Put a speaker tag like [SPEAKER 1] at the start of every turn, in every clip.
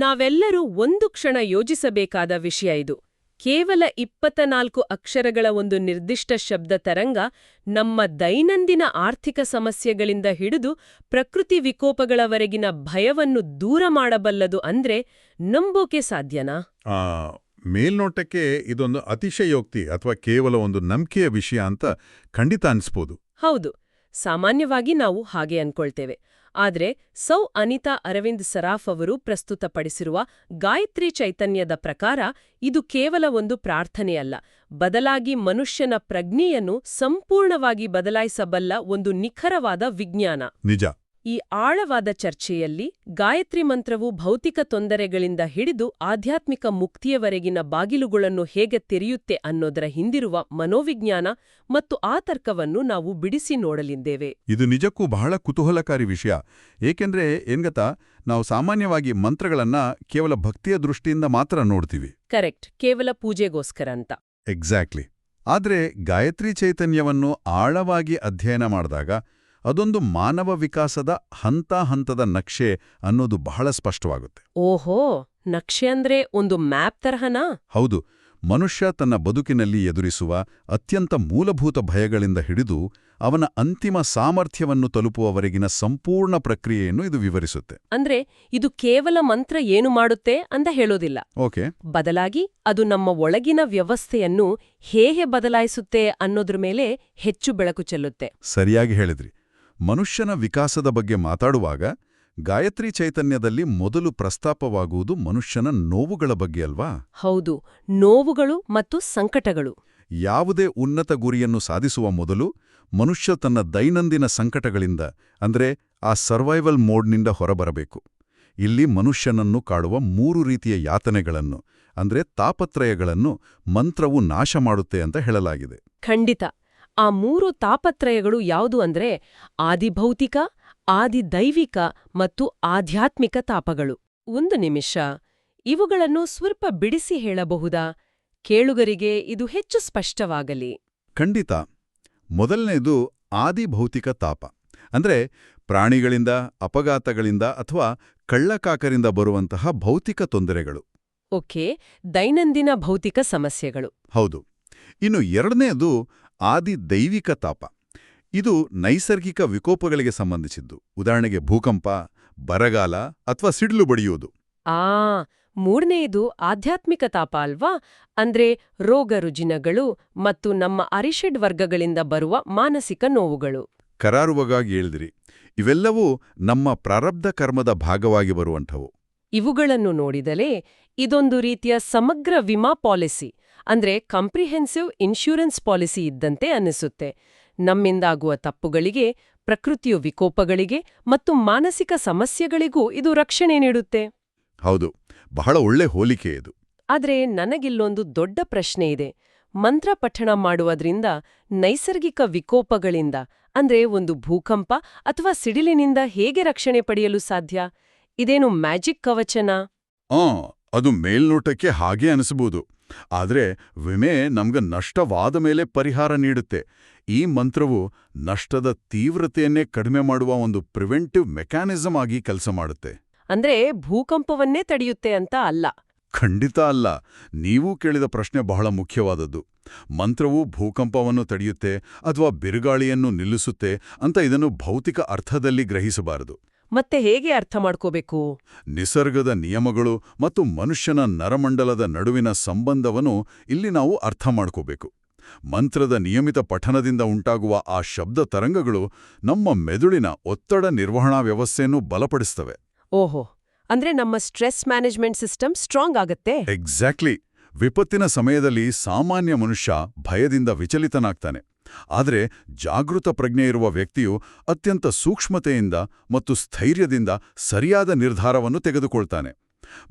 [SPEAKER 1] ನಾವೆಲ್ಲರೂ ಒಂದು ಕ್ಷಣ ಯೋಚಿಸಬೇಕಾದ ವಿಷಯ ಇದು. ಕೇವಲ 24 ಅಕ್ಷರಗಳ ಒಂದು ನಿರ್ದಿಷ್ಟ ಶಬ್ದ ತರಂಗ ನಮ್ಮ ದೈನಂದಿನ ಆರ್ಥಿಕ ಸಮಸ್ಯೆಗಳಿಂದ ಹಿಡಿದು ಪ್ರಕೃತಿ ವಿಕೋಪಗಳವರೆಗಿನ ಭಯವನ್ನು ದೂರ ಮಾಡಬಲ್ಲದು ಅಂದ್ರೆ ನಂಬೋಕೆ ಸಾಧ್ಯನಾ?
[SPEAKER 2] ಮೇಲ್ನೋಟಕ್ಕೆ ಇದೊಂದು ಅತಿಶಯೋಕ್ತಿ ಅಥವಾ ಕೇವಲ ಒಂದು ನಂಬಿಕೆಯ ವಿಷಯ ಅಂತ ಖಂಡಿತ ಅನ್ಸ್ಬೋದು.
[SPEAKER 1] ಹೌದು, ಸಾಮಾನ್ಯವಾಗಿ ನಾವು ಹಾಗೆ ಅನ್ಕೊಳ್ತೇವೆ. ಆದ್ರೆ ಅನಿತಾ ಅರವಿಂದ್ ಸರಾಫ್ ಅವರು ಪ್ರಸ್ತುತಪಡಿಸಿರುವ ಗಾಯತ್ರಿ ಚೈತನ್ಯದ ಪ್ರಕಾರ ಇದು ಕೇವಲ ಒಂದು ಪ್ರಾರ್ಥನೆಯಲ್ಲ, ಬದಲಾಗಿ ಮನುಷ್ಯನ ಪ್ರಜ್ಞೆಯನ್ನು ಸಂಪೂರ್ಣವಾಗಿ ಬದಲಾಯಿಸಬಲ್ಲ ಒಂದು ನಿಖರವಾದ ವಿಜ್ಞಾನ.
[SPEAKER 2] ನಿಜ.
[SPEAKER 1] ಈ ಆಳವಾದ ಚರ್ಚೆಯಲ್ಲಿ ಗಾಯತ್ರಿ ಮಂತ್ರವು ಭೌತಿಕ ತೊಂದರೆಗಳಿಂದ ಹಿಡಿದು ಆಧ್ಯಾತ್ಮಿಕ ಮುಕ್ತಿಯವರೆಗಿನ ಬಾಗಿಲುಗಳನ್ನು ಹೇಗೆ ತೆರೆಯುತ್ತೆ ಅನ್ನೋದರ ಹಿಂದಿರುವ ಮನೋವಿಜ್ಞಾನ ಮತ್ತು ಆ ತರ್ಕವನ್ನು ನಾವು ಬಿಡಿಸಿ ನೋಡಲಿದ್ದೇವೆ.
[SPEAKER 2] ಇದು ನಿಜಕ್ಕೂ ಬಹಳ ಕುತೂಹಲಕಾರಿ ವಿಷಯ. ಏಕೆಂದ್ರೆ ಏನ್ಗತಾ, ನಾವು ಸಾಮಾನ್ಯವಾಗಿ ಮಂತ್ರಗಳನ್ನ ಕೇವಲ ಭಕ್ತಿಯ ದೃಷ್ಟಿಯಿಂದ ಮಾತ್ರ ನೋಡ್ತೀವಿ.
[SPEAKER 1] ಕರೆಕ್ಟ್, ಕೇವಲ ಪೂಜೆಗೋಸ್ಕರ ಅಂತ.
[SPEAKER 2] ಎಕ್ಸಾಕ್ಟ್ಲಿ. ಆದ್ರೆ ಗಾಯತ್ರಿ ಚೈತನ್ಯವನ್ನು ಆಳವಾಗಿ ಅಧ್ಯಯನ ಮಾಡಿದಾಗ ಅದೊಂದು ಮಾನವ ವಿಕಾಸದ ಹಂತದ ನಕ್ಷೆ ಅನ್ನೋದು ಬಹಳ ಸ್ಪಷ್ಟವಾಗುತ್ತೆ.
[SPEAKER 1] ಓಹೋ, ನಕ್ಷೆ ಅಂದ್ರೆ ಒಂದು ಮ್ಯಾಪ್ ತರಹನಾ?
[SPEAKER 2] ಹೌದು. ಮನುಷ್ಯ ತನ್ನ ಬದುಕಿನಲ್ಲಿ ಎದುರಿಸುವ ಅತ್ಯಂತ ಮೂಲಭೂತ ಭಯಗಳಿಂದ ಹಿಡಿದು ಅವನ ಅಂತಿಮ ಸಾಮರ್ಥ್ಯವನ್ನು ತಲುಪುವವರೆಗಿನ ಸಂಪೂರ್ಣ ಪ್ರಕ್ರಿಯೆಯನ್ನು ಇದು ವಿವರಿಸುತ್ತೆ.
[SPEAKER 1] ಅಂದ್ರೆ ಇದು ಕೇವಲ ಮಂತ್ರ ಏನು ಮಾಡುತ್ತೆ ಅಂತ ಹೇಳೋದಿಲ್ಲ.
[SPEAKER 2] ಓಕೆ.
[SPEAKER 1] ಬದಲಾಗಿ ಅದು ನಮ್ಮ ಒಳಗಿನ ವ್ಯವಸ್ಥೆಯನ್ನು ಹೇಗೆ ಬದಲಾಯಿಸುತ್ತೆ ಅನ್ನೋದ್ರ ಮೇಲೆ ಹೆಚ್ಚು ಬೆಳಕು ಚೆಲ್ಲುತ್ತೆ.
[SPEAKER 2] ಸರಿಯಾಗಿ ಹೇಳಿದ್ರಿ. ಮನುಷ್ಯನ ವಿಕಾಸದ ಬಗ್ಗೆ ಮಾತಾಡುವಾಗ ಗಾಯತ್ರಿ ಚೈತನ್ಯದಲ್ಲಿ ಮೊದಲು ಪ್ರಸ್ತಾಪವಾಗುವುದು ಮನುಷ್ಯನ ನೋವುಗಳ ಬಗ್ಗೆ ಅಲ್ವಾ?
[SPEAKER 1] ಹೌದು, ನೋವುಗಳು ಮತ್ತು ಸಂಕಟಗಳು.
[SPEAKER 2] ಯಾವುದೇ ಉನ್ನತ ಗುರಿಯನ್ನು ಸಾಧಿಸುವ ಮೊದಲು ಮನುಷ್ಯ ತನ್ನ ದೈನಂದಿನ ಸಂಕಟಗಳಿಂದ ಅಂದ್ರೆ ಆ ಸರ್ವೈವಲ್ ಮೋಡ್ನಿಂದ ಹೊರಬರಬೇಕು. ಇಲ್ಲಿ ಮನುಷ್ಯನನ್ನು ಕಾಡುವ 3 ರೀತಿಯ ಯಾತನೆಗಳನ್ನು ಅಂದ್ರೆ ತಾಪತ್ರಯಗಳನ್ನು ಮಂತ್ರವು ನಾಶ ಮಾಡುತ್ತೆ ಅಂತ ಹೇಳಲಾಗಿದೆ.
[SPEAKER 1] ಖಂಡಿತ. ಆ 3 ತಾಪತ್ರಯಗಳು ಯಾವುದು ಅಂದ್ರೆ ಆದಿಭೌತಿಕ, ಆದಿದೈವಿಕ ಮತ್ತು ಆಧ್ಯಾತ್ಮಿಕ ತಾಪಗಳು. ಒಂದು ನಿಮಿಷ, ಇವುಗಳನ್ನು ಸ್ವಲ್ಪ ಬಿಡಿಸಿ ಹೇಳಬಹುದಾ? ಕೇಳುಗರಿಗೆ ಇದು ಹೆಚ್ಚು ಸ್ಪಷ್ಟವಾಗಲಿ.
[SPEAKER 2] ಖಂಡಿತ. ಮೊದಲನೇದು ಆದಿಭೌತಿಕ ತಾಪ. ಅಂದ್ರೆ ಪ್ರಾಣಿಗಳಿಂದ, ಅಪಘಾತಗಳಿಂದ ಅಥವಾ ಕಳ್ಳಕಾಕರಿಂದ ಬರುವಂತಹ ಭೌತಿಕ ತೊಂದರೆಗಳು.
[SPEAKER 1] ಓಕೆ, ದೈನಂದಿನ ಭೌತಿಕ ಸಮಸ್ಯೆಗಳು.
[SPEAKER 2] ಹೌದು. ಇನ್ನು ಎರಡನೇದು ಆದಿದೈವಿಕ ತಾಪ. ಇದು ನೈಸರ್ಗಿಕ ವಿಕೋಪಗಳಿಗೆ ಸಂಬಂಧಿಸಿದ್ದು. ಉದಾಹರಣೆಗೆ ಭೂಕಂಪ, ಬರಗಾಲ ಅಥವಾ ಸಿಡಿಲು ಬಡಿಯೋದು.
[SPEAKER 1] ಮೂರನೆಯದು ಆಧ್ಯಾತ್ಮಿಕ ತಾಪ ಅಲ್ವಾ? ಅಂದ್ರೆ ರೋಗ ರುಜಿನಗಳು ಮತ್ತು ನಮ್ಮ ಅರಿಷಡ್ ವರ್ಗಗಳಿಂದ ಬರುವ ಮಾನಸಿಕ ನೋವುಗಳು.
[SPEAKER 2] ಕರಾರುವಾಗಿ ಹೇಳಿದಿರಿ. ಇವೆಲ್ಲವೂ ನಮ್ಮ ಪ್ರಾರಬ್ಧ ಕರ್ಮದ ಭಾಗವಾಗಿ ಬರುವಂಥವು.
[SPEAKER 1] ಇವುಗಳನ್ನು ನೋಡಿದಲೇ ಇದೊಂದು ರೀತಿಯ ಸಮಗ್ರ ವಿಮಾ ಪಾಲಿಸಿ, ಅಂದ್ರೆ ಕಾಂಪ್ರಿಹೆನ್ಸಿವ್ ಇನ್ಶೂರೆನ್ಸ್ ಪಾಲಿಸಿ ಇದ್ದಂತೆ ಅನ್ನಿಸುತ್ತೆ. ನಮ್ಮಿಂದಾಗುವ ತಪ್ಪುಗಳಿಗೆ, ಪ್ರಕೃತಿಯ ವಿಕೋಪಗಳಿಗೆ ಮತ್ತು ಮಾನಸಿಕ ಸಮಸ್ಯೆಗಳಿಗೂ ಇದು ರಕ್ಷಣೆ ನೀಡುತ್ತೆ.
[SPEAKER 2] ಹೌದು, ಬಹಳ ಒಳ್ಳೆ ಹೋಲಿಕೆ ಇದು.
[SPEAKER 1] ಆದ್ರೆ ನನಗಿಲ್ಲೊಂದು ದೊಡ್ಡ ಪ್ರಶ್ನೆ ಇದೆ. ಮಂತ್ರ ಪಠಣ ಮಾಡುವುದರಿಂದ ನೈಸರ್ಗಿಕ ವಿಕೋಪಗಳಿಂದ, ಅಂದ್ರೆ ಒಂದು ಭೂಕಂಪ ಅಥವಾ ಸಿಡಿಲಿನಿಂದ ಹೇಗೆ ರಕ್ಷಣೆ ಪಡೆಯಲು ಸಾಧ್ಯ? ಇದೇನು ಮ್ಯಾಜಿಕ್ ಕವಚನಾ?
[SPEAKER 2] ಅದು ಮೇಲ್ನೋಟಕ್ಕೆ ಹಾಗೆ ಅನಿಸಬಹುದು. ಆದ್ರೆ ವಿಮೆ ನಮ್ಗೆ ನಷ್ಟವಾದ ಮೇಲೆ ಪರಿಹಾರ ನೀಡುತ್ತೆ. ಈ ಮಂತ್ರವು ನಷ್ಟದ ತೀವ್ರತೆಯನ್ನೇ ಕಡಿಮೆ ಮಾಡುವ ಒಂದು ಪ್ರಿವೆಂಟಿವ್ ಮೆಕ್ಯಾನಿಸಮ್ ಆಗಿ ಕೆಲಸ ಮಾಡುತ್ತೆ.
[SPEAKER 1] ಅಂದ್ರೆ ಭೂಕಂಪವನ್ನೇ ತಡೆಯುತ್ತೆ ಅಂತ ಅಲ್ಲ?
[SPEAKER 2] ಖಂಡಿತ ಅಲ್ಲ. ನೀವು ಕೇಳಿದ ಪ್ರಶ್ನೆ ಬಹಳ ಮುಖ್ಯವಾದದ್ದು. ಮಂತ್ರವು ಭೂಕಂಪವನ್ನು ತಡೆಯುತ್ತೆ ಅಥವಾ ಬಿರುಗಾಳಿಯನ್ನು ನಿಲ್ಲಿಸುತ್ತೆ ಅಂತ ಇದನ್ನು ಭೌತಿಕ ಅರ್ಥದಲ್ಲಿ ಗ್ರಹಿಸಬಾರದು.
[SPEAKER 1] ಮತ್ತೆ ಹೇಗೆ ಅರ್ಥ ಮಾಡ್ಕೋಬೇಕು?
[SPEAKER 2] ನಿಸರ್ಗದ ನಿಯಮಗಳು ಮತ್ತು ಮನುಷ್ಯನ ನರಮಂಡಲದ ನಡುವಿನ ಸಂಬಂಧವನ್ನು ಇಲ್ಲಿ ನಾವು ಅರ್ಥ ಮಾಡ್ಕೋಬೇಕು. ಮಂತ್ರದ ನಿಯಮಿತ ಪಠನದಿಂದ ಉಂಟಾಗುವ ಆ ಶಬ್ದ ತರಂಗಗಳು ನಮ್ಮ ಮೆದುಳಿನ ಒತ್ತಡ ನಿರ್ವಹಣಾ ವ್ಯವಸ್ಥೆಯನ್ನು ಬಲಪಡಿಸ್ತವೆ.
[SPEAKER 1] ಓಹೋ, ಅಂದ್ರೆ ನಮ್ಮ ಸ್ಟ್ರೆಸ್ ಮ್ಯಾನೇಜ್ಮೆಂಟ್ ಸಿಸ್ಟಮ್ ಸ್ಟ್ರಾಂಗ್ ಆಗತ್ತೆ.
[SPEAKER 2] ಎಕ್ಸಾಕ್ಟ್ಲಿ. ವಿಪತ್ತಿನ ಸಮಯದಲ್ಲಿ ಸಾಮಾನ್ಯ ಮನುಷ್ಯ ಭಯದಿಂದ ವಿಚಲಿತನಾಗ್ತಾನೆ. ಆದರೆ ಜಾಗೃತ ಪ್ರಜ್ಞೆ ಇರುವ ವ್ಯಕ್ತಿಯು ಅತ್ಯಂತ ಸೂಕ್ಷ್ಮತೆಯಿಂದ ಮತ್ತು ಸ್ಥೈರ್ಯದಿಂದ ಸರಿಯಾದ ನಿರ್ಧಾರವನ್ನು ತೆಗೆದುಕೊಳ್ತಾನೆ.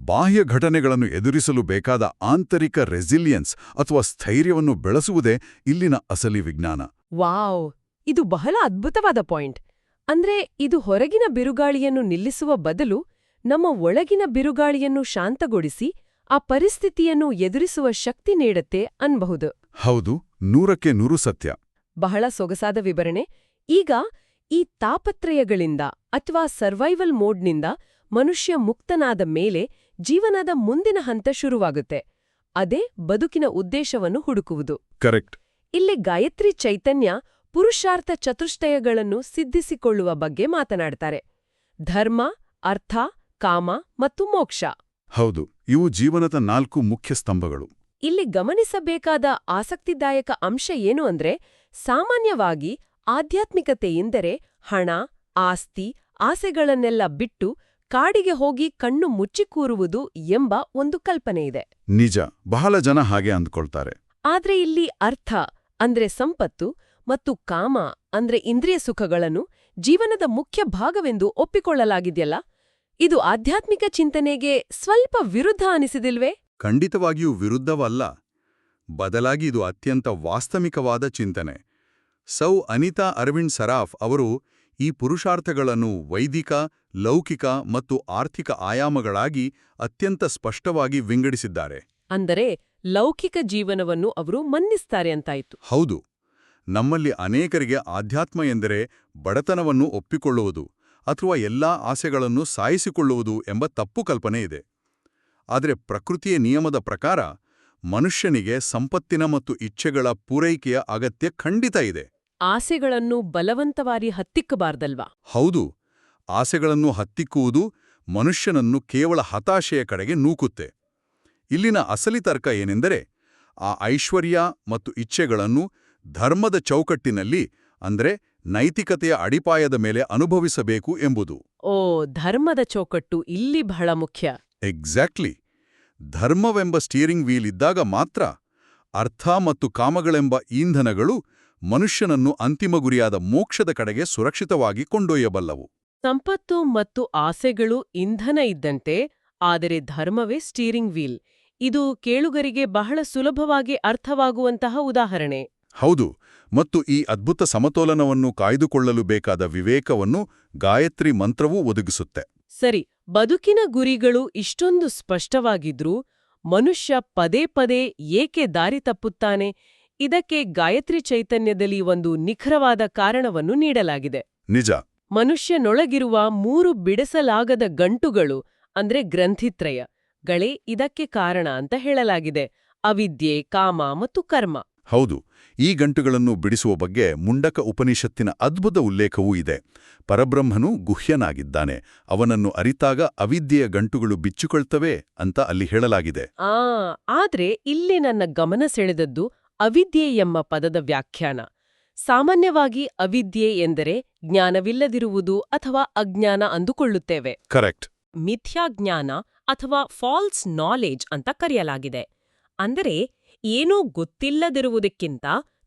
[SPEAKER 2] ಬಾಹ್ಯ ಘಟನೆಗಳನ್ನು ಎದುರಿಸಲು ಬೇಕಾದ ಆಂತರಿಕ ರೆಸಿಲಿಯನ್ಸ್ ಅಥವಾ ಸ್ಥೈರ್ಯವನ್ನು ಬೆಳೆಸುವುದೇ ಇಲ್ಲಿನ ಅಸಲಿ ವಿಜ್ಞಾನ.
[SPEAKER 1] ವಾವ್, ಇದು ಬಹಳ ಅದ್ಭುತವಾದ ಪಾಯಿಂಟ್. ಅಂದ್ರೆ ಇದು ಹೊರಗಿನ ಬಿರುಗಾಳಿಯನ್ನು ನಿಲ್ಲಿಸುವ ಬದಲು ನಮ್ಮ ಒಳಗಿನ ಬಿರುಗಾಳಿಯನ್ನು ಶಾಂತಗೊಳಿಸಿ ಆ ಪರಿಸ್ಥಿತಿಯನ್ನು ಎದುರಿಸುವ ಶಕ್ತಿ ನೀಡುತ್ತೆ ಅನ್ಬಹುದು.
[SPEAKER 2] ಹೌದು, 100% ಸತ್ಯ.
[SPEAKER 1] ಬಹಳ ಸೊಗಸಾದ ವಿವರಣೆ. ಈಗ ಈ ತಾಪತ್ರಯಗಳಿಂದ ಅಥವಾ ಸರ್ವೈವಲ್ ಮೋಡ್ನಿಂದ ಮನುಷ್ಯ ಮುಕ್ತನಾದ ಮೇಲೆ ಜೀವನದ ಮುಂದಿನ ಹಂತ ಶುರುವಾಗುತ್ತೆ. ಅದೇ ಬದುಕಿನ ಉದ್ದೇಶವನ್ನು ಹುಡುಕುವುದು.
[SPEAKER 2] ಕರೆಕ್ಟ್.
[SPEAKER 1] ಇಲ್ಲಿ ಗಾಯತ್ರಿ ಚೈತನ್ಯ ಪುರುಷಾರ್ಥ ಚತುಷ್ಟಯಗಳನ್ನು ಸಿದ್ಧಿಸಿಕೊಳ್ಳುವ ಬಗ್ಗೆ ಮಾತನಾಡ್ತಾರೆ. ಧರ್ಮ, ಅರ್ಥ, ಕಾಮ ಮತ್ತು ಮೋಕ್ಷ.
[SPEAKER 2] ಹೌದು, ಇವು ಜೀವನದ 4 ಮುಖ್ಯ ಸ್ತಂಭಗಳು.
[SPEAKER 1] ಇಲ್ಲಿ ಗಮನಿಸಬೇಕಾದ ಆಸಕ್ತಿದಾಯಕ ಅಂಶ ಏನು ಅಂದ್ರೆ, ಸಾಮಾನ್ಯವಾಗಿ ಆಧ್ಯಾತ್ಮಿಕತೆ ಎಂದರೆ ಹಣ, ಆಸ್ತಿ, ಆಸೆಗಳನ್ನೆಲ್ಲ ಬಿಟ್ಟು ಕಾಡಿಗೆ ಹೋಗಿ ಕಣ್ಣು ಮುಚ್ಚಿಕೂರುವುದು ಎಂಬ ಒಂದು ಕಲ್ಪನೆಯಿದೆ.
[SPEAKER 2] ನಿಜ, ಬಹಳ ಜನ ಹಾಗೆ ಅಂದ್ಕೊಳ್ತಾರೆ.
[SPEAKER 1] ಆದ್ರೆ ಇಲ್ಲಿ ಅರ್ಥ ಅಂದ್ರೆ ಸಂಪತ್ತು ಮತ್ತು ಕಾಮ ಅಂದ್ರೆ ಇಂದ್ರಿಯ ಸುಖಗಳನ್ನು ಜೀವನದ ಮುಖ್ಯ ಭಾಗವೆಂದು ಒಪ್ಪಿಕೊಳ್ಳಲಾಗಿದೆಯಲ್ಲ, ಇದು ಆಧ್ಯಾತ್ಮಿಕ ಚಿಂತನೆಗೆ ಸ್ವಲ್ಪ ವಿರುದ್ಧ ಅನಿಸಿದಿಲ್ವೇ?
[SPEAKER 2] ಖಂಡಿತವಾಗಿಯೂ ವಿರುದ್ಧವಲ್ಲ. ಬದಲಾಗಿ ಇದು ಅತ್ಯಂತ ವಾಸ್ತವಿಕವಾದ ಚಿಂತನೆ. ಸೌ ಅನಿತಾ ಅರವಿಂದ್ ಸರಾಫ್ ಅವರು ಈ ಪುರುಷಾರ್ಥಗಳನ್ನು ವೈದಿಕ, ಲೌಕಿಕ ಮತ್ತು ಆರ್ಥಿಕ ಆಯಾಮಗಳಾಗಿ ಅತ್ಯಂತ ಸ್ಪಷ್ಟವಾಗಿ ವಿಂಗಡಿಸಿದ್ದಾರೆ.
[SPEAKER 1] ಅಂದರೆ ಲೌಕಿಕ ಜೀವನವನ್ನು ಅವರು ಮನ್ನಿಸ್ತಾರೆ ಅಂತಾಯಿತು.
[SPEAKER 2] ಹೌದು, ನಮ್ಮಲ್ಲಿ ಅನೇಕರಿಗೆ ಆಧ್ಯಾತ್ಮ ಎಂದರೆ ಬಡತನವನ್ನು ಒಪ್ಪಿಕೊಳ್ಳುವುದು ಅಥವಾ ಎಲ್ಲಾ ಆಸೆಗಳನ್ನು ಸಾಯಿಸಿಕೊಳ್ಳುವುದು ಎಂಬ ತಪ್ಪು ಕಲ್ಪನೆ ಇದೆ. ಆದರೆ ಪ್ರಕೃತಿಯ ನಿಯಮದ ಪ್ರಕಾರ ಮನುಷ್ಯನಿಗೆ ಸಂಪತ್ತಿನ ಮತ್ತು ಇಚ್ಛೆಗಳ ಪೂರೈಕೆಯ ಅಗತ್ಯ ಖಂಡಿತ ಇದೆ.
[SPEAKER 1] ಆಸೆಗಳನ್ನು ಬಲವಂತವಾಗಿ ಹತ್ತಿಕ್ಕಬಾರ್ದಲ್ವಾ?
[SPEAKER 2] ಹೌದು, ಆಸೆಗಳನ್ನು ಹತ್ತಿಕ್ಕುವುದು ಮನುಷ್ಯನನ್ನು ಕೇವಲ ಹತಾಶೆಯ ಕಡೆಗೆ ನೂಕುತ್ತೆ. ಇಲ್ಲಿನ ಅಸಲಿ ತರ್ಕ ಏನೆಂದರೆ, ಆ ಐಶ್ವರ್ಯ ಮತ್ತು ಇಚ್ಛೆಗಳನ್ನು ಧರ್ಮದ ಚೌಕಟ್ಟಿನಲ್ಲಿ ಅಂದ್ರೆ ನೈತಿಕತೆಯ ಅಡಿಪಾಯದ ಮೇಲೆ ಅನುಭವಿಸಬೇಕು ಎಂಬುದು.
[SPEAKER 1] ಓ, ಧರ್ಮದ ಚೌಕಟ್ಟು ಇಲ್ಲಿ ಬಹಳ ಮುಖ್ಯ.
[SPEAKER 2] ಎಕ್ಸಾಕ್ಟ್ಲಿ. ಧರ್ಮವೆಂಬ ಸ್ಟೀರಿಂಗ್ ವೀಲ್ ಇದ್ದಾಗ ಮಾತ್ರ ಅರ್ಥ ಮತ್ತು ಕಾಮಗಳೆಂಬ ಇಂಧನಗಳು ಮನುಷ್ಯನನ್ನು ಅಂತಿಮ ಗುರಿಯಾದ ಮೋಕ್ಷದ ಕಡೆಗೆ ಸುರಕ್ಷಿತವಾಗಿ ಕೊಂಡೊಯ್ಯಬಲ್ಲವು.
[SPEAKER 1] ಸಂಪತ್ತು ಮತ್ತು ಆಸೆಗಳು ಇಂಧನ ಇದ್ದಂತೆ, ಆದರೆ ಧರ್ಮವೇ ಸ್ಟೀರಿಂಗ್ ವೀಲ್. ಇದು ಕೇಳುಗರಿಗೆ ಬಹಳ ಸುಲಭವಾಗಿ ಅರ್ಥವಾಗುವಂತಹ ಉದಾಹರಣೆ.
[SPEAKER 2] ಹೌದು, ಮತ್ತು ಈ ಅದ್ಭುತ ಸಮತೋಲನವನ್ನು ಕಾಯ್ದುಕೊಳ್ಳಲು ಬೇಕಾದ ವಿವೇಕವನ್ನು ಗಾಯತ್ರಿ ಮಂತ್ರವೂ ಒದಗಿಸುತ್ತೆ.
[SPEAKER 1] ಸರಿ, ಬದುಕಿನ ಗುರಿಗಳು ಇಷ್ಟೊಂದು ಸ್ಪಷ್ಟವಾಗಿದ್ರೂ ಮನುಷ್ಯ ಪದೇ ಪದೇ ಏಕೆ ದಾರಿ ತಪ್ಪುತ್ತಾನೆ? ಇದಕ್ಕೆ ಗಾಯತ್ರಿ ಚೈತನ್ಯದಲ್ಲಿ ಒಂದು ನಿಖರವಾದ ಕಾರಣವನ್ನು ನೀಡಲಾಗಿದೆ.
[SPEAKER 2] ನಿಜ.
[SPEAKER 1] ಮನುಷ್ಯನೊಳಗಿರುವ 3 ಬಿಡಿಸಲಾಗದ ಗಂಟುಗಳು ಅಂದ್ರೆ ಗ್ರಂಥಿತ್ರಯಗಳೇ ಇದಕ್ಕೆ ಕಾರಣ ಅಂತ ಹೇಳಲಾಗಿದೆ. ಅವಿದ್ಯೆ, ಕಾಮ ಮತ್ತು ಕರ್ಮ.
[SPEAKER 2] ಹೌದು, ಈ ಗಂಟುಗಳನ್ನು ಬಿಡಿಸುವ ಬಗ್ಗೆ ಮುಂಡಕ ಉಪನಿಷತ್ತಿನ ಅದ್ಭುತ ಉಲ್ಲೇಖವೂ ಇದೆ. ಪರಬ್ರಹ್ಮನು ಗುಹ್ಯನಾಗಿದ್ದಾನೆ, ಅವನನ್ನು ಅರಿತಾಗ ಅವಿದ್ಯೆಯ ಗಂಟುಗಳು ಬಿಚ್ಚಿಕೊಳ್ತವೆ ಅಂತ ಅಲ್ಲಿ ಹೇಳಲಾಗಿದೆ.
[SPEAKER 1] ಆದ್ರೆ ಇಲ್ಲಿ ನನ್ನ ಗಮನ ಸೆಳೆದದ್ದು ಅವಿದ್ಯೆ ಎಂಬ ಪದದ ವ್ಯಾಖ್ಯಾನ. ಸಾಮಾನ್ಯವಾಗಿ ಅವಿದ್ಯೆ ಎಂದರೆ ಜ್ಞಾನವಿಲ್ಲದಿರುವುದು ಅಥವಾ ಅಜ್ಞಾನ ಅಂದುಕೊಳ್ಳುತ್ತೇವೆ.
[SPEAKER 2] ಕರೆಕ್ಟ್.
[SPEAKER 1] ಮಿಥ್ಯಾಜ್ಞಾನ ಅಥವಾ ಫಾಲ್ಸ್ ನಾಲೆಜ್ ಅಂತ ಕರೆಯಲಾಗಿದೆ. ಅಂದರೆ ಏನೂ ಗೊತ್ತಿಲ್ಲದಿರುವುದಕ್ಕಿಂತ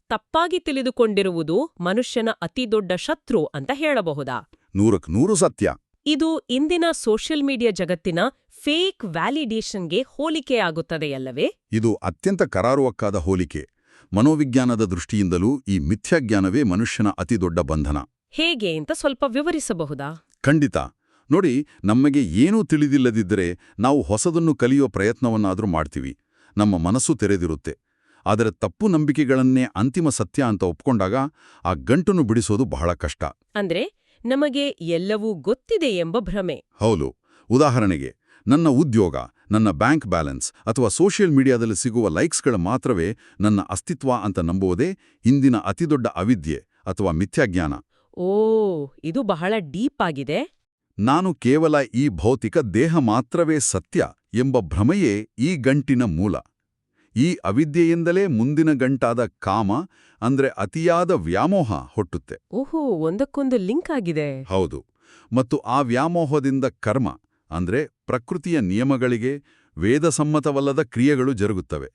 [SPEAKER 1] ತಪ್ಪಾಗಿ ತಿಳಿದುಕೊಂಡಿರುವುದು ಮನುಷ್ಯನ ಅತಿದೊಡ್ಡ ಶತ್ರು ಅಂತ ಹೇಳಬಹುದಾ?
[SPEAKER 2] 100% ಸತ್ಯ.
[SPEAKER 1] ಇದು ಇಂದಿನ ಸೋಷಿಯಲ್ ಮೀಡಿಯಾ ಜಗತ್ತಿನ ಫೇಕ್ ವ್ಯಾಲಿಡೇಷನ್ಗೆ ಹೋಲಿಕೆಯಾಗುತ್ತದೆಯಲ್ಲವೇ?
[SPEAKER 2] ಇದು ಅತ್ಯಂತ ಕರಾರುವಕ್ಕಾದ ಹೋಲಿಕೆ. ಮನೋವಿಜ್ಞಾನದ ದೃಷ್ಟಿಯಿಂದಲೂ ಈ ಮಿಥ್ಯಾಜ್ಞಾನವೇ ಮನುಷ್ಯನ ಅತಿದೊಡ್ಡ ಬಂಧನ.
[SPEAKER 1] ಹೇಗೆ ಅಂತ ಸ್ವಲ್ಪ ವಿವರಿಸಬಹುದಾ?
[SPEAKER 2] ಖಂಡಿತ. ನೋಡಿ, ನಮಗೆ ಏನೂ ತಿಳಿದಿಲ್ಲದಿದ್ದರೆ ನಾವು ಹೊಸದನ್ನು ಕಲಿಯೋ ಪ್ರಯತ್ನವನ್ನಾದರೂ ಮಾಡ್ತೀವಿ. ನಮ್ಮ ಮನಸ್ಸು ತೆರೆದಿರುತ್ತೆ. ಆದರೆ ತಪ್ಪು ನಂಬಿಕೆಗಳನ್ನೇ ಅಂತಿಮ ಸತ್ಯ ಅಂತ ಒಪ್ಕೊಂಡಾಗ ಆ ಗಂಟನ್ನು ಬಿಡಿಸೋದು ಬಹಳ ಕಷ್ಟ.
[SPEAKER 1] ಅಂದ್ರೆ ನಮಗೆ ಎಲ್ಲವೂ ಗೊತ್ತಿದೆ ಎಂಬ ಭ್ರಮೆ.
[SPEAKER 2] ಹೌದು. ಉದಾಹರಣೆಗೆ, ನನ್ನ ಉದ್ಯೋಗ, ನನ್ನ ಬ್ಯಾಂಕ್ ಬ್ಯಾಲೆನ್ಸ್ ಅಥವಾ ಸೋಷಿಯಲ್ ಮೀಡಿಯಾದಲ್ಲಿ ಸಿಗುವ ಲೈಕ್ಸ್ಗಳ ಮಾತ್ರವೇ ನನ್ನ ಅಸ್ತಿತ್ವ ಅಂತ ನಂಬುವುದೇ ಇಂದಿನ ಅತಿದೊಡ್ಡ ಅವಿದ್ಯೆ ಅಥವಾ ಮಿಥ್ಯಾಜ್ಞಾನ.
[SPEAKER 1] ಓ, ಇದು ಬಹಳ ಡೀಪ್ ಆಗಿದೆ.
[SPEAKER 2] ನಾನು ಕೇವಲ ಈ ಭೌತಿಕ ದೇಹ ಮಾತ್ರವೇ ಸತ್ಯ ಎಂಬ ಭ್ರಮೆಯೇ ಈ ಗಂಟಿನ ಮೂಲ. ಈ ಅವಿದ್ಯೆಯಿಂದಲೇ ಮುಂದಿನ ಗಂಟಾದ ಕಾಮ ಅಂದ್ರೆ ಅತಿಯಾದ ವ್ಯಾಮೋಹ ಹುಟ್ಟುತ್ತೆ.
[SPEAKER 1] ಓಹೋ, ಒಂದಕ್ಕೊಂದು ಲಿಂಕ್ ಆಗಿದೆ.
[SPEAKER 2] ಹೌದು. ಮತ್ತು ಆ ವ್ಯಾಮೋಹದಿಂದ ಕರ್ಮ ಅಂದ್ರೆ ಪ್ರಕೃತಿಯ ನಿಯಮಗಳಿಗೆ ವೇದಸಮ್ಮತವಲ್ಲದ ಕ್ರಿಯೆಗಳು ಜರುಗುತ್ತವೆ.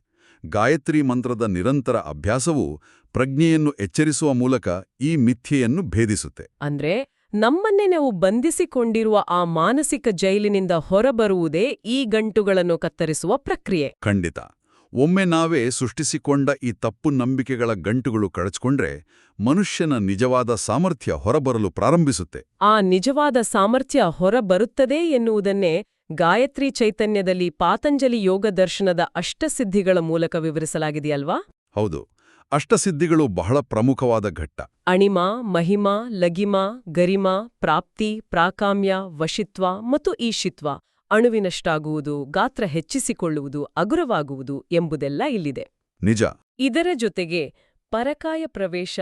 [SPEAKER 2] ಗಾಯತ್ರಿ ಮಂತ್ರದ ನಿರಂತರ ಅಭ್ಯಾಸವು ಪ್ರಜ್ಞೆಯನ್ನು ಎಚ್ಚರಿಸುವ ಮೂಲಕ ಈ ಮಿಥ್ಯೆಯನ್ನು ಭೇದಿಸುತ್ತೆ.
[SPEAKER 1] ಅಂದ್ರೆ ನಮ್ಮನ್ನೇ ನಾವು ಬಂಧಿಸಿಕೊಂಡಿರುವ ಆ ಮಾನಸಿಕ ಜೈಲಿನಿಂದ ಹೊರಬರುವುದೇ ಈ ಗಂಟುಗಳನ್ನು ಕತ್ತರಿಸುವ ಪ್ರಕ್ರಿಯೆ.
[SPEAKER 2] ಖಂಡಿತ. ಒಮ್ಮೆ ನಾವೇ ಸೃಷ್ಟಿಸಿಕೊಂಡ ಈ ತಪ್ಪು ನಂಬಿಕೆಗಳ ಗಂಟುಗಳು ಕಳಚಿಕೊಂಡ್ರೆ ಮನುಷ್ಯನ ನಿಜವಾದ ಸಾಮರ್ಥ್ಯ ಹೊರಬರಲು ಪ್ರಾರಂಭಿಸುತ್ತೆ.
[SPEAKER 1] ಆ ನಿಜವಾದ ಸಾಮರ್ಥ್ಯ ಹೊರಬರುತ್ತದೆ ಎನ್ನುವುದನ್ನೇ ಗಾಯತ್ರಿ ಚೈತನ್ಯದಲ್ಲಿ ಪಾತಂಜಲಿ ಯೋಗ ದರ್ಶನದ ಅಷ್ಟಸಿದ್ಧಿಗಳ ಮೂಲಕ ವಿವರಿಸಲಾಗಿದೆಯಲ್ವಾ?
[SPEAKER 2] ಹೌದು. ಅಷ್ಟಸಿದ್ಧಿಗಳು ಬಹಳ ಪ್ರಮುಖವಾದ ಘಟ್ಟ.
[SPEAKER 1] ಅಣಿಮ, ಮಹಿಮ, ಲಗಿಮ, ಗರಿಮ, ಪ್ರಾಪ್ತಿ, ಪ್ರಾಕಾಮ್ಯ, ವಶಿತ್ವ ಮತ್ತು ಈಶಿತ್ವ ಅಣುವಿನಷ್ಟಾಗುವುದು, ಗಾತ್ರ ಹೆಚ್ಚಿಸಿಕೊಳ್ಳುವುದು, ಹಗುರವಾಗುವುದು ಎಂಬುದೆಲ್ಲ ಇಲ್ಲಿದೆ.
[SPEAKER 2] ನಿಜ.
[SPEAKER 1] ಇದರ ಜೊತೆಗೆ ಪರಕಾಯ ಪ್ರವೇಶ,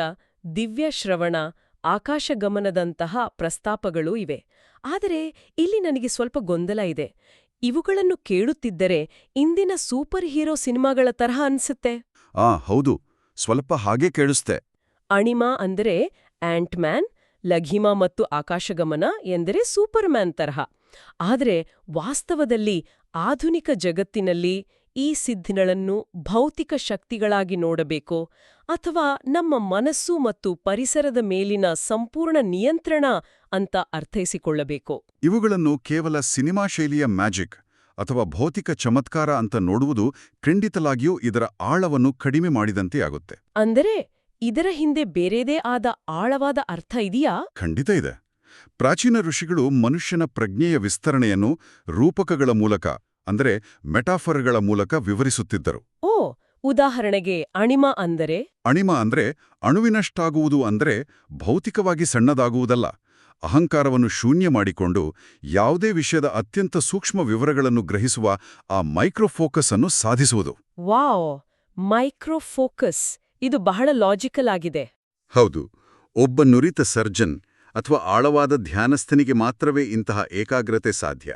[SPEAKER 1] ದಿವ್ಯಶ್ರವಣ, ಆಕಾಶಗಮನದಂತಹ ಪ್ರಸ್ತಾಪಗಳೂ ಇವೆ. ಆದರೆ ಇಲ್ಲಿ ನನಗೆ ಸ್ವಲ್ಪ ಗೊಂದಲ ಇದೆ. ಇವುಗಳನ್ನು ಕೇಳುತ್ತಿದ್ದರೆ ಇಂದಿನ ಸೂಪರ್ ಹೀರೋ ಸಿನಿಮಾಗಳ ತರಹ ಅನ್ಸುತ್ತೆ.
[SPEAKER 2] ಹೌದು, ಸ್ವಲ್ಪ ಹಾಗೆ ಕೇಳಿಸ್ತೆ.
[SPEAKER 1] ಅಣಿಮ ಅಂದರೆ ಆಂಟ್ಮ್ಯಾನ್, ಲಘಿಮ ಮತ್ತು ಆಕಾಶಗಮನ ಎಂದರೆ ಸೂಪರ್ಮ್ಯಾನ್ ತರಹ. ಆದರೆ ವಾಸ್ತವದಲ್ಲಿ ಆಧುನಿಕ ಜಗತ್ತಿನಲ್ಲಿ ಈ ಸಿದ್ಧಿಗಳನ್ನು ಭೌತಿಕ ಶಕ್ತಿಗಳಾಗಿ ನೋಡಬೇಕೋ ಅಥವಾ ನಮ್ಮ ಮನಸ್ಸು ಮತ್ತು ಪರಿಸರದ ಮೇಲಿನ ಸಂಪೂರ್ಣ ನಿಯಂತ್ರಣ ಅಂತ ಅರ್ಥೈಸಿಕೊಳ್ಳಬೇಕೋ?
[SPEAKER 2] ಇವುಗಳನ್ನು ಕೇವಲ ಸಿನಿಮಾ ಶೈಲಿಯ ಮ್ಯಾಜಿಕ್ ಅಥವಾ ಭೌತಿಕ ಚಮತ್ಕಾರ ಅಂತ ನೋಡುವುದು ಖಂಡಿತವಾಗಿಯೂ ಇದರ ಆಳವನ್ನು ಕಡಿಮೆ ಮಾಡಿದಂತೆ ಆಗುತ್ತೆ.
[SPEAKER 1] ಅಂದರೆ ಇದರ ಹಿಂದೆ ಬೇರೆದೇ ಆದ ಆಳವಾದ ಅರ್ಥ ಇದೆಯಾ?
[SPEAKER 2] ಖಂಡಿತ ಇದೆ. ಪ್ರಾಚೀನ ಋಷಿಗಳು ಮನುಷ್ಯನ ಪ್ರಜ್ಞೆಯ ವಿಸ್ತರಣೆಯನ್ನು ರೂಪಕಗಳ ಮೂಲಕ ಅಂದರೆ ಮೆಟಾಫರ್ಗಳ ಮೂಲಕ ವಿವರಿಸುತ್ತಿದ್ದರು.
[SPEAKER 1] ಉದಾಹರಣೆಗೆ ಅಣಿಮ ಅಂದರೆ?
[SPEAKER 2] ಅಣಿಮ ಅಂದ್ರೆ ಅಣುವಿನಷ್ಟಾಗುವುದು ಅಂದ್ರೆ ಭೌತಿಕವಾಗಿ ಸಣ್ಣದಾಗುವುದಲ್ಲ, ಅಹಂಕಾರವನ್ನು ಶೂನ್ಯ ಮಾಡಿಕೊಂಡು ಯಾವುದೇ ವಿಷಯದ ಅತ್ಯಂತ ಸೂಕ್ಷ್ಮ ವಿವರಗಳನ್ನು ಗ್ರಹಿಸುವ ಆ ಮೈಕ್ರೋಫೋಕಸ್ ಅನ್ನು ಸಾಧಿಸುವುದು.
[SPEAKER 1] ವಾವ್, ಮೈಕ್ರೋಫೋಕಸ್, ಇದು ಬಹಳ ಲಾಜಿಕಲ್ ಆಗಿದೆ.
[SPEAKER 2] ಹೌದು, ಒಬ್ಬ ನುರಿತ ಸರ್ಜನ್ ಅಥವಾ ಆಳವಾದ ಧ್ಯಾನಸ್ಥನಿಗೆ ಮಾತ್ರವೇ ಇಂತಹ ಏಕಾಗ್ರತೆ ಸಾಧ್ಯ.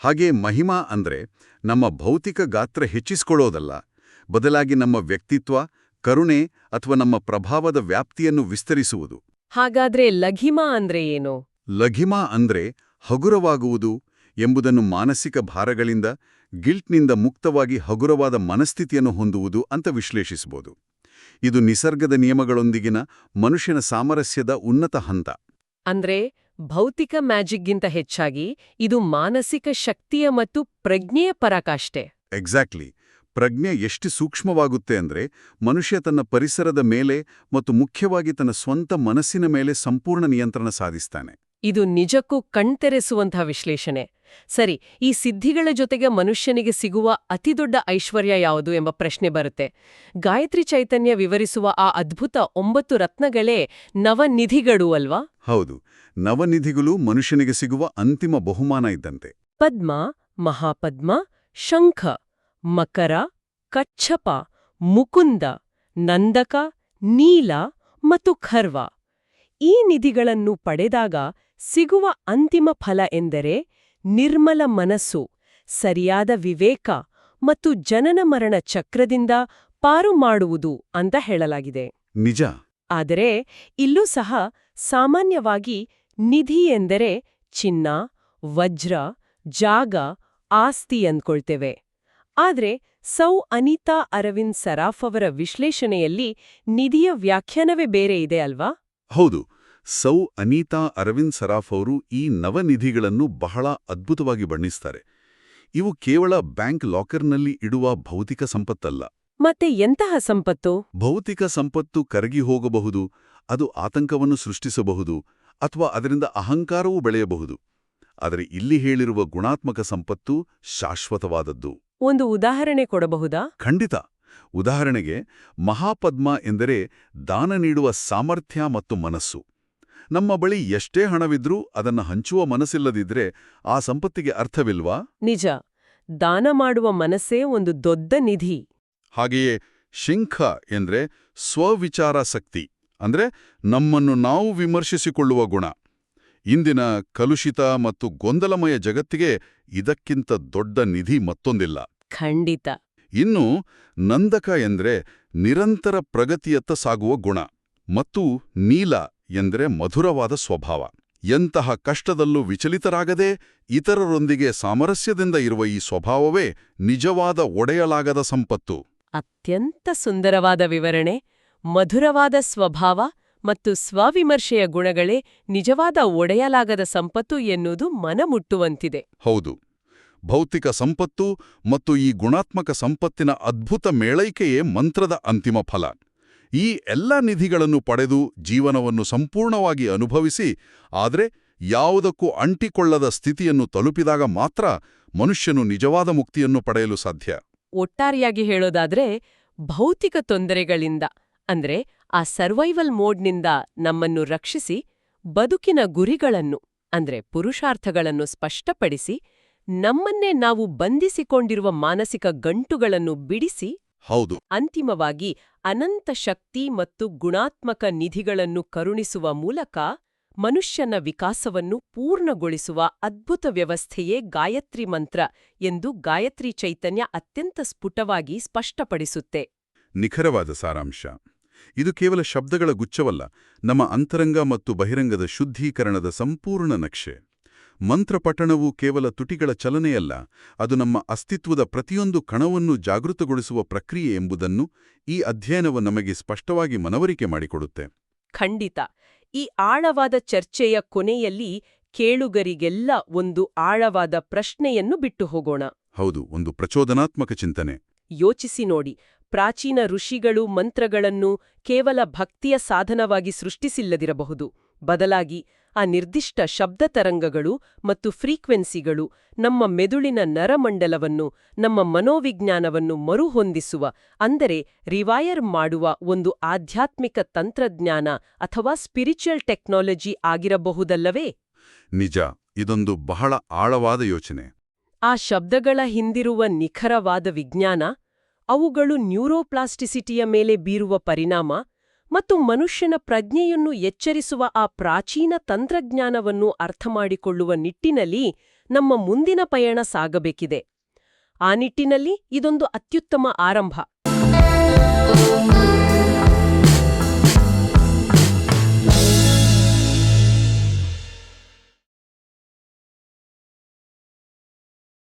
[SPEAKER 2] ಹಾಗೆ ಮಹಿಮಾ ಅಂದ್ರೆ ನಮ್ಮ ಭೌತಿಕ ಗಾತ್ರ ಹೆಚ್ಚಿಸಿಕೊಳ್ಳೋದಲ್ಲ, ಬದಲಾಗಿ ನಮ್ಮ ವ್ಯಕ್ತಿತ್ವ, ಕರುಣೆ ಅಥವಾ ನಮ್ಮ ಪ್ರಭಾವದ ವ್ಯಾಪ್ತಿಯನ್ನು ವಿಸ್ತರಿಸುವುದು.
[SPEAKER 1] ಹಾಗಾದ್ರೆ ಲಘಿಮಾ ಅಂದ್ರೆ ಏನು?
[SPEAKER 2] ಲಘಿಮಾ ಅಂದ್ರೆ ಹಗುರವಾಗುವುದು ಎಂಬುದನ್ನು ಮಾನಸಿಕ ಭಾರಗಳಿಂದ, ಗಿಲ್ಟ್ನಿಂದ ಮುಕ್ತವಾಗಿ ಹಗುರವಾದ ಮನಸ್ಥಿತಿಯನ್ನು ಹೊಂದುವುದು ಅಂತ ವಿಶ್ಲೇಷಿಸಬಹುದು. ಇದು ನಿಸರ್ಗದ ನಿಯಮಗಳೊಂದಿಗಿನ ಮನುಷ್ಯನ ಸಾಮರಸ್ಯದ ಉನ್ನತ ಹಂತ.
[SPEAKER 1] ಅಂದ್ರೆ ಭೌತಿಕ ಮ್ಯಾಜಿಕ್ಗಿಂತ ಹೆಚ್ಚಾಗಿ ಇದು ಮಾನಸಿಕ ಶಕ್ತಿಯ ಮತ್ತು ಪ್ರಜ್ಞೆಯ ಪರಾಕಾಷ್ಠೆ.
[SPEAKER 2] ಎಕ್ಸಾಕ್ಟ್ಲಿ. ಪ್ರಜ್ಞೆ ಎಷ್ಟು ಸೂಕ್ಷ್ಮವಾಗುತ್ತೆ ಅಂದ್ರೆ ಮನುಷ್ಯ ತನ್ನ ಪರಿಸರದ ಮೇಲೆ ಮತ್ತು ಮುಖ್ಯವಾಗಿ ತನ್ನ ಸ್ವಂತ ಮನಸ್ಸಿನ ಮೇಲೆ ಸಂಪೂರ್ಣ ನಿಯಂತ್ರಣ ಸಾಧಿಸ್ತಾನೆ.
[SPEAKER 1] ಇದು ನಿಜಕ್ಕೂ ಕಣ್ತೆರೆಸುವಂತಹ ವಿಶ್ಲೇಷಣೆ. ಸರಿ, ಈ ಸಿದ್ಧಿಗಳ ಜೊತೆಗೆ ಮನುಷ್ಯನಿಗೆ ಸಿಗುವ ಅತಿದೊಡ್ಡ ಐಶ್ವರ್ಯ ಯಾವುದು ಎಂಬ ಪ್ರಶ್ನೆ ಬರುತ್ತೆ. ಗಾಯತ್ರಿ ಚೈತನ್ಯ ವಿವರಿಸುವ ಆ ಅದ್ಭುತ 9 ರತ್ನಗಳೇ ನವನಿಧಿಗಳು ಅಲ್ವಾ?
[SPEAKER 2] ಹೌದು, ನವನಿಧಿಗಳು ಮನುಷ್ಯನಿಗೆ ಸಿಗುವ ಅಂತಿಮ ಬಹುಮಾನ ಇದ್ದಂತೆ.
[SPEAKER 1] ಪದ್ಮ, ಮಹಾಪದ್ಮ, ಶಂಖ, ಮಕರ, ಕಚ್ಛಪ, ಮುಕುಂದ, ನಂದಕ, ನೀಲ ಮತ್ತು ಖರ್ವ. ಈ ನಿಧಿಗಳನ್ನು ಪಡೆದಾಗ ಸಿಗುವ ಅಂತಿಮ ಫಲ ಎಂದರೆ ನಿರ್ಮಲ ಮನಸ್ಸು, ಸರಿಯಾದ ವಿವೇಕ ಮತ್ತು ಜನನ ಮರಣ ಚಕ್ರದಿಂದ ಪಾರು ಮಾಡುವುದು ಅಂತ ಹೇಳಲಾಗಿದೆ.
[SPEAKER 2] ನಿಜ.
[SPEAKER 1] ಆದರೆ ಇಲ್ಲೂ ಸಹ ಸಾಮಾನ್ಯವಾಗಿ ನಿಧಿ ಎಂದರೆ ಚಿನ್ನ, ವಜ್ರ, ಜಾಗ, ಆಸ್ತಿ ಅಂದ್ಕೊಳ್ತೇವೆ. ಆದ್ರೆ ಸೌ ಅನಿತಾ ಅರವಿಂದ್ ಸರಾಫ್ ಅವರ ವಿಶ್ಲೇಷಣೆಯಲ್ಲಿ ನಿಧಿಯ ವ್ಯಾಖ್ಯಾನವೇ ಬೇರೆ ಇದೆ ಅಲ್ವಾ?
[SPEAKER 2] ಹೌದು, ಸೌ ಅನಿತಾ ಅರವಿಂದ್ ಸರಾಫ್ ಅವರು ಈ ನವನಿಧಿಗಳನ್ನು ಬಹಳ ಅದ್ಭುತವಾಗಿ ಬಣ್ಣಿಸ್ತಾರೆ. ಇವು ಕೇವಲ ಬ್ಯಾಂಕ್ ಲಾಕರ್ನಲ್ಲಿ ಇಡುವ ಭೌತಿಕ ಸಂಪತ್ತಲ್ಲ.
[SPEAKER 1] ಮತ್ತೆ ಎಂತಹ ಸಂಪತ್ತು?
[SPEAKER 2] ಭೌತಿಕ ಸಂಪತ್ತು ಕರಗಿ ಹೋಗಬಹುದು, ಅದು ಆತಂಕವನ್ನು ಸೃಷ್ಟಿಸಬಹುದು ಅಥವಾ ಅದರಿಂದ ಅಹಂಕಾರವೂ ಬೆಳೆಯಬಹುದು. ಆದರೆ ಇಲ್ಲಿ ಹೇಳಿರುವ ಗುಣಾತ್ಮಕ ಸಂಪತ್ತು ಶಾಶ್ವತವಾದದ್ದು.
[SPEAKER 1] ಒಂದು ಉದಾಹರಣೆ ಕೊಡಬಹುದಾ?
[SPEAKER 2] ಖಂಡಿತ. ಉದಾಹರಣೆಗೆ ಮಹಾಪದ್ಮ ಎಂದರೆ ದಾನ ನೀಡುವ ಸಾಮರ್ಥ್ಯ ಮತ್ತು ಮನಸ್ಸು. ನಮ್ಮ ಬಳಿ ಎಷ್ಟೇ ಹಣವಿದ್ರೂ ಅದನ್ನು ಹಂಚುವ ಮನಸ್ಸಿಲ್ಲದಿದ್ರೆ ಆ ಸಂಪತ್ತಿಗೆ ಅರ್ಥವಿಲ್ವಾ?
[SPEAKER 1] ನಿಜ, ದಾನ ಮಾಡುವ ಮನಸ್ಸೇ ಒಂದು ದೊಡ್ಡ ನಿಧಿ.
[SPEAKER 2] ಹಾಗೆಯೇ ಶಿಂಖ ಎಂದ್ರೆ ಸ್ವವಿಚಾರಾಸಕ್ತಿ, ಅಂದ್ರೆ ನಮ್ಮನ್ನು ನಾವು ವಿಮರ್ಶಿಸಿಕೊಳ್ಳುವ ಗುಣ. ಇಂದಿನ ಕಲುಷಿತ ಮತ್ತು ಗೊಂದಲಮಯ ಜಗತ್ತಿಗೆ ಇದಕ್ಕಿಂತ ದೊಡ್ಡ ನಿಧಿ ಮತ್ತೊಂದಿಲ್ಲ.
[SPEAKER 1] ಖಂಡಿತ.
[SPEAKER 2] ಇನ್ನು ನಂದಕ ಎಂದ್ರೆ ನಿರಂತರ ಪ್ರಗತಿಯತ್ತ ಸಾಗುವ ಗುಣ ಮತ್ತು ನೀಲ ಎಂದರೆ ಮಧುರವಾದ ಸ್ವಭಾವ. ಎಂತಹ ಕಷ್ಟದಲ್ಲೂ ವಿಚಲಿತರಾಗದೆ ಇತರರೊಂದಿಗೆ ಸಾಮರಸ್ಯದಿಂದ ಇರುವ ಈ ಸ್ವಭಾವವೇ ನಿಜವಾದ ಒಡೆಯಲಾಗದ ಸಂಪತ್ತು.
[SPEAKER 1] ಅತ್ಯಂತ ಸುಂದರವಾದ ವಿವರಣೆ. ಮಧುರವಾದ ಸ್ವಭಾವ ಮತ್ತು ಸ್ವವಿಮರ್ಶೆಯ ಗುಣಗಳೇ ನಿಜವಾದ ಒಡೆಯಲಾಗದ ಸಂಪತ್ತು ಎನ್ನುವುದು ಮನಮುಟ್ಟುವಂತಿದೆ.
[SPEAKER 2] ಹೌದು, ಭೌತಿಕ ಸಂಪತ್ತು ಮತ್ತು ಈ ಗುಣಾತ್ಮಕ ಸಂಪತ್ತಿನ ಅದ್ಭುತ ಮೇಳೈಕೆಯೇ ಮಂತ್ರದ ಅಂತಿಮ ಫಲ. ಈ ಎಲ್ಲ ನಿಧಿಗಳನ್ನು ಪಡೆದು ಜೀವನವನ್ನು ಸಂಪೂರ್ಣವಾಗಿ ಅನುಭವಿಸಿ, ಆದರೆ ಯಾವುದಕ್ಕೂ ಅಂಟಿಕೊಳ್ಳದ ಸ್ಥಿತಿಯನ್ನು ತಲುಪಿದಾಗ ಮಾತ್ರ ಮನುಷ್ಯನು ನಿಜವಾದ ಮುಕ್ತಿಯನ್ನು ಪಡೆಯಲು ಸಾಧ್ಯ.
[SPEAKER 1] ಒಟ್ಟಾರೆಯಾಗಿ ಹೇಳೋದಾದ್ರೆ, ಭೌತಿಕ ತೊಂದರೆಗಳಿಂದ ಅಂದ್ರೆ ಆ ಸರ್ವೈವಲ್ ಮೋಡ್ನಿಂದ ನಮ್ಮನ್ನು ರಕ್ಷಿಸಿ, ಬದುಕಿನ ಗುರಿಗಳನ್ನು ಅಂದ್ರೆ ಪುರುಷಾರ್ಥಗಳನ್ನು ಸ್ಪಷ್ಟಪಡಿಸಿ, ನಮ್ಮನ್ನೇ ನಾವು ಬಂಧಿಸಿಕೊಂಡಿರುವ ಮಾನಸಿಕ ಗಂಟುಗಳನ್ನು ಬಿಡಿಸಿ
[SPEAKER 2] ಹೌದು.
[SPEAKER 1] ಅಂತಿಮವಾಗಿ ಅನಂತ ಶಕ್ತಿ ಮತ್ತು ಗುಣಾತ್ಮಕ ನಿಧಿಗಳನ್ನು ಕರುಣಿಸುವ ಮೂಲಕ ಮನುಷ್ಯನ ವಿಕಾಸವನ್ನು ಪೂರ್ಣಗೊಳಿಸುವ ಅದ್ಭುತ ವ್ಯವಸ್ಥೆಯೇ ಗಾಯತ್ರಿ ಮಂತ್ರ ಎಂದು ಗಾಯತ್ರಿ ಚೈತನ್ಯ ಅತ್ಯಂತ ಸ್ಫುಟವಾಗಿ ಸ್ಪಷ್ಟಪಡಿಸುತ್ತೆ.
[SPEAKER 2] ನಿಖರವಾದ ಸಾರಾಂಶ. ಇದು ಕೇವಲ ಶಬ್ದಗಳ ಗುಚ್ಛವಲ್ಲ, ನಮ್ಮ ಅಂತರಂಗ ಮತ್ತು ಬಹಿರಂಗದ ಶುದ್ಧೀಕರಣದ ಸಂಪೂರ್ಣ ನಕ್ಷೆ. ಮಂತ್ರಪಠಣವು ಕೇವಲ ತುಟಿಗಳ ಚಲನೆಯಲ್ಲ, ಅದು ನಮ್ಮ ಅಸ್ತಿತ್ವದ ಪ್ರತಿಯೊಂದು ಕಣವನ್ನು ಜಾಗೃತಗೊಳಿಸುವ ಪ್ರಕ್ರಿಯೆ ಎಂಬುದನ್ನು ಈ ಅಧ್ಯಯನವು ನಮಗೆ ಸ್ಪಷ್ಟವಾಗಿ ಮನವರಿಕೆ ಮಾಡಿಕೊಡುತ್ತೆ.
[SPEAKER 1] ಖಂಡಿತ. ಈ ಆಳವಾದ ಚರ್ಚೆಯ ಕೊನೆಯಲ್ಲಿ ಕೇಳುಗರಿಗೆಲ್ಲ ಒಂದು ಆಳವಾದ ಪ್ರಶ್ನೆಯನ್ನು ಬಿಟ್ಟು ಹೋಗೋಣ.
[SPEAKER 2] ಹೌದು, ಒಂದು ಪ್ರಚೋದನಾತ್ಮಕ ಚಿಂತನೆ.
[SPEAKER 1] ಯೋಚಿಸಿ ನೋಡಿ, ಪ್ರಾಚೀನ ಋಷಿಗಳು ಮಂತ್ರಗಳನ್ನು ಕೇವಲ ಭಕ್ತಿಯ ಸಾಧನವಾಗಿ ಸೃಷ್ಟಿಸಿಲ್ಲದಿರಬಹುದು. ಬದಲಾಗಿ ಆ ನಿರ್ದಿಷ್ಟ ಶಬ್ದ ತರಂಗಗಳು ಮತ್ತು ಫ್ರೀಕ್ವೆನ್ಸಿಗಳು ನಮ್ಮ ಮೆದುಳಿನ ನರಮಂಡಲವನ್ನು, ನಮ್ಮ ಮನೋವಿಜ್ಞಾನವನ್ನು ಮರುಹೊಂದಿಸುವ, ಅಂದರೆ ರಿವೈರ್ ಮಾಡುವ ಒಂದು ಆಧ್ಯಾತ್ಮಿಕ ತಂತ್ರಜ್ಞಾನ ಅಥವಾ ಸ್ಪಿರಿಚುವಲ್ ಟೆಕ್ನಾಲಜಿ ಆಗಿರಬಹುದಲ್ಲವೇ?
[SPEAKER 2] ನಿಜ, ಇದೊಂದು ಬಹಳ ಆಳವಾದ ಯೋಚನೆ.
[SPEAKER 1] ಆ ಶಬ್ದಗಳ ಹಿಂದಿರುವ ನಿಖರವಾದ ವಿಜ್ಞಾನ, ಅವುಗಳು ನ್ಯೂರೋಪ್ಲಾಸ್ಟಿಸಿಟಿಯ ಮೇಲೆ ಬೀರುವ ಪರಿಣಾಮ ಮತ್ತು ಮನುಷ್ಯನ ಪ್ರಜ್ಞೆಯನ್ನು ಎಚ್ಚರಿಸುವ ಆ ಪ್ರಾಚೀನ ತಂತ್ರಜ್ಞಾನವನ್ನು ಅರ್ಥಮಾಡಿಕೊಳ್ಳುವ ನಿಟ್ಟಿನಲ್ಲಿ ನಮ್ಮ ಮುಂದಿನ ಪಯಣ ಸಾಗಬೇಕಿದೆ. ಆ ನಿಟ್ಟಿನಲ್ಲಿ ಇದೊಂದು ಅತ್ಯುತ್ತಮ ಆರಂಭ.